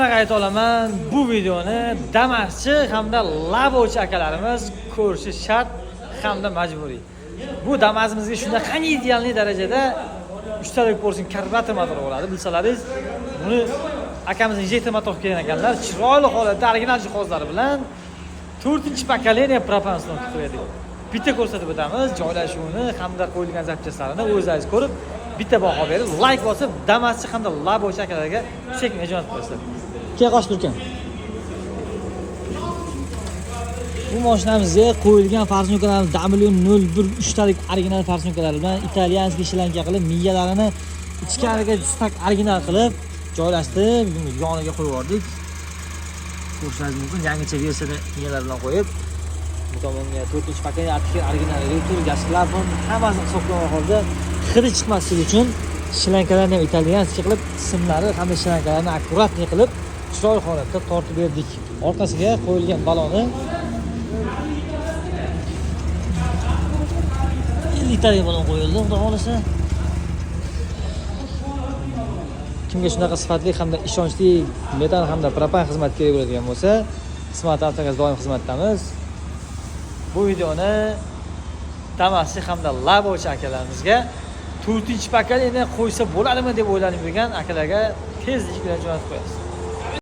Ayta olaman, bu videoni Damaschi hamda Labovchi akalarimiz ko'rishi shart hamda majburiy. Bu Damas'imizga shunaqangi idealniy darajada 3 talik porsin karburator motori bo'ladi. Bilsalaringiz, buni akamiz injektor motor kelgan ekanlar. Chiroyli holatda original jihozlari bilan 4-pokoleniya propan uстановка qiladi. Bitta ko'rsatib o'tamiz, joylashuvini hamda qo'yilgan zapchaslarini o'zingiz ko'rib, bitta baho berib, like bosib, Damaschi hamda Labovchi akalarga sekin jo'natib qo'yasiz. Keyin qo'shib turgan. Bu mashinamizga qo'yilgan farsyonkalarimiz W01 3 talik original farsyonkalar bilan italyanskiy shlanka qilib, miyalarini ichkariga stak original qilib joylashtirib, yoniga qo'yib yubordik. Ko'rishingiz mumkin, yangicha versiyada miyalar bilan qo'yib, bu tomonga 4-paketli original elektr gaz plafon hammasini hisoblagan holda hidi chiqmasligi uchun shlankalarni ham italyanskiy qilib, simlari hamda shlankalarni akkuratniy qilib chiroyli holatda tortib berdik. Orqasiga qo'yilgan baloni 50 litalik balon qo'yildi, xudo xolasa. Kimga shunaqa sifatli hamda ishonchli metan hamda propan xizmat kerak bo'ladigan bo'lsa, Smart Avtogaz doim xizmatdamiz. Bu videoni Damaschi hamda Labovchi akalarimizga 4-pokoleniya qo'ysa bo'ladimi deb o'ylanib yurgan akalarga tezlik bilan jo'natib qo'yasiz.